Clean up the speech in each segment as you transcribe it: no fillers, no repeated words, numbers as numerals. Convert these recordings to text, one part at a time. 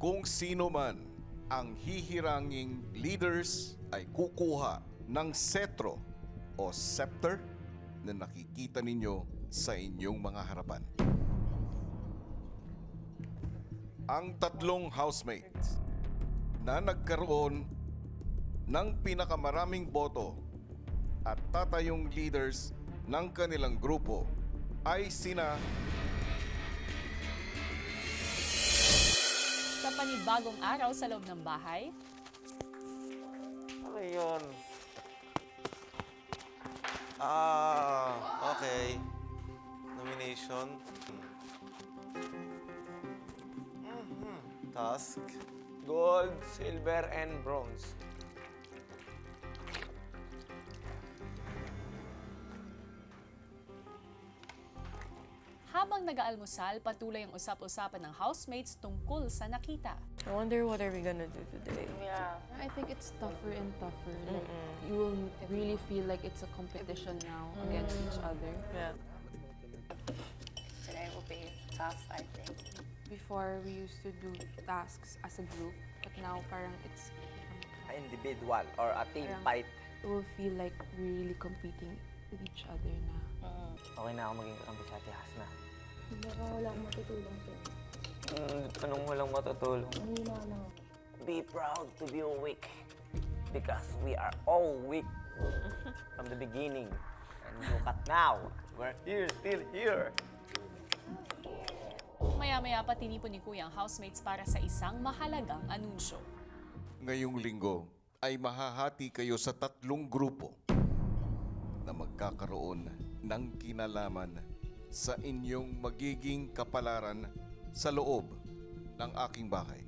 Kung sino man ang hihiranging leaders ay kukuha ng setro o scepter na nakikita ninyo sa inyong mga harapan. Ang tatlong housemates na nagkaroon ng pinakamaraming boto at tatayong leaders ng kanilang grupo ay sina Sa panibagong araw sa loob ng bahay, Ano yun? Okay. Nomination. Task. Gold, silver, and bronze. habang nag-aalmusal, patuloy ang usap-usapan ng housemates tungkol sa nakita. I wonder what are we gonna do today? Yeah, I think it's tougher and tougher. Like, you will really feel like it's a competition now against each other. Yeah. Today will be tough, I think. Before, we used to do tasks as a group, but now parang it's Individual or a team Parang- fight. it will feel like we're really competing with each other na. Okay na ako maging kakampi sa Ate Hasna. Baka wala akong matutulong po. Anong walang matutulong? Mahina na ako. Be proud to be weak. Because we are all weak from the beginning. And look at now. We're here, still here. Maya-maya pa tinipon ni Kuya ang housemates para sa isang mahalagang anunsyo. ngayong linggo ay mahahati kayo sa tatlong grupo na magkakaroon ng kinalaman sa inyong magiging kapalaran sa loob ng aking bahay.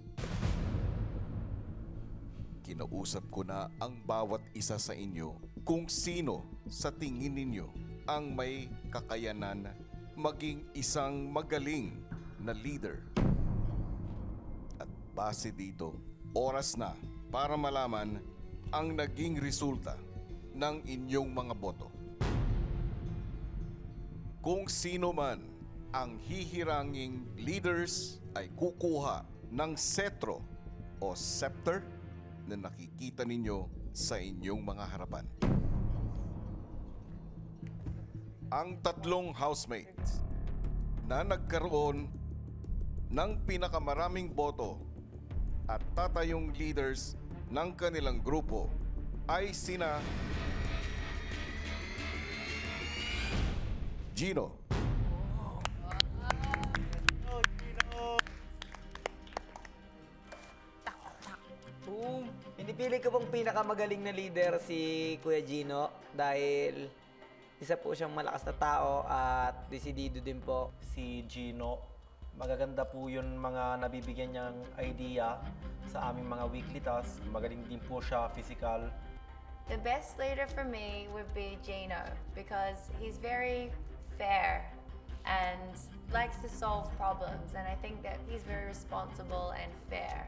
Kinausap ko na ang bawat isa sa inyo kung sino sa tingin ninyo ang may kakayanan maging isang magaling na leader. At base dito, oras na para malaman ang naging resulta ng inyong mga boto. Kung sino man ang hihiranging leaders ay kukuha ng setro o scepter na nakikita ninyo sa inyong mga harapan. Ang tatlong housemates na nagkaroon ng pinakamaraming boto at tatayong leaders ng kanilang grupo ay sina Gino, Boom! Pinipili ko pong pinakamagaling na leader si Kuya Gino dahil isa po siyang malakas na tao at desidido din po. Si Gino, magaganda po yun mga nabibigyan niyang idea sa aming mga weekly tasks. Magaling din po siya physical. The best leader for me would be Gino because he's very fair and likes to solve problems, and I think that he's very responsible and fair.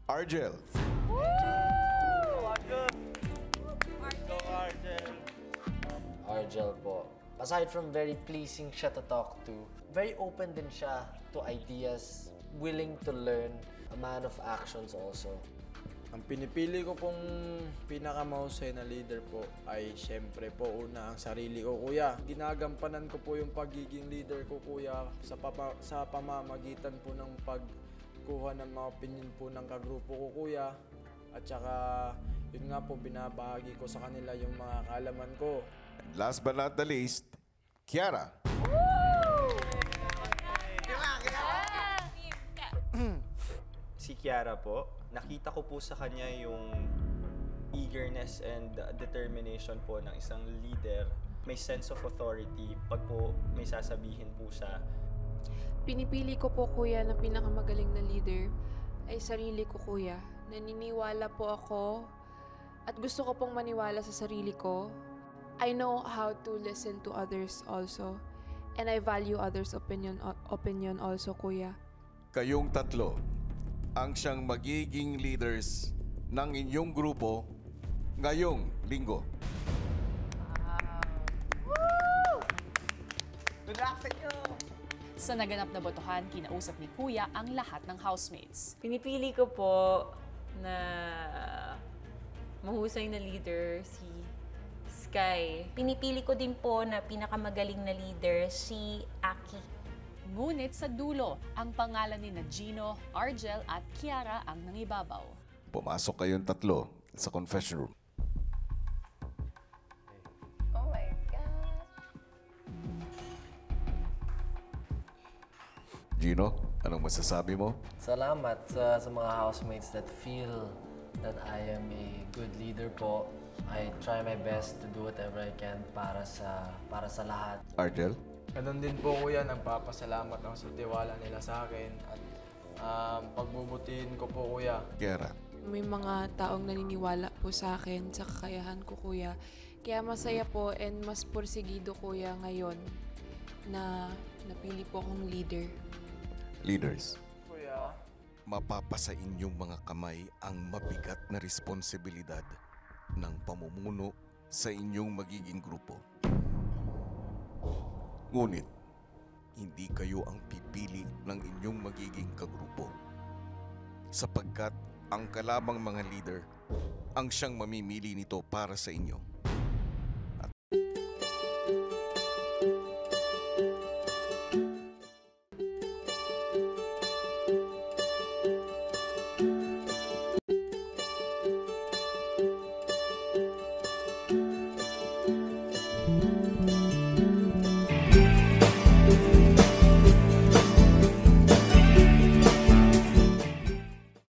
Argel, Argel po. Aside from very pleasing siya to talk to, very open din siya to ideas, willing to learn, a man of actions also. Ang pinipili ko pong pinakamahusay na leader po ay siyempre po una ang sarili ko, kuya. Ginagampanan ko po yung pagiging leader ko, kuya, sa pamamagitan po ng pagkuha ng mga opinion po ng kagrupo ko, kuya. At saka, yun nga po, binabahagi ko sa kanila yung mga kaalaman ko. and last but not the least, Kiara. Si Kiara po, nakita ko po sa kanya yung eagerness and determination po ng isang leader. May sense of authority pag po may sasabihin po siya. Pinipili ko po, kuya, na pinakamagaling na leader ay sarili ko, kuya. Naniniwala po ako at gusto ko pong maniwala sa sarili ko. I know how to listen to others also. And I value others' opinion also, kuya. Kayong tatlo ang siyang magiging leaders ng inyong grupo ngayong linggo. Good luck sa inyo! Sa naganap na botohan, kinausap ni Kuya ang lahat ng housemates. Pinipili ko po na mahusay na leader si Sky. Pinipili ko din po na pinakamagaling na leader si Aki. Ngunit sa dulo, ang pangalan ni Gino, Argel at Kiara ang nangibabaw. Pumasok kayong tatlo sa confession room. Oh my gosh. Gino, anong masasabi mo? Salamat sa mga housemates that feel that I am a good leader po. I try my best to do whatever I can para sa lahat. Argel? Ganun din po kuya, nagpapasalamat ako sa tiwala nila sa akin at pagbubutihin ko po kuya. Kiara? May mga taong naniniwala po sa akin, sa kakayahan ko, Kuya. Kaya masaya po and mas porsigido, Kuya, ngayon na napili po akong leader. Leaders? Kuya, Mapapasa inyong mga kamay ang mabigat na responsibilidad ng pamumuno sa inyong magiging grupo. Ngunit, hindi kayo ang pipili ng inyong magiging kagrupo. Sapagkat ang kalabang mga leader ang siyang mamimili nito para sa inyo.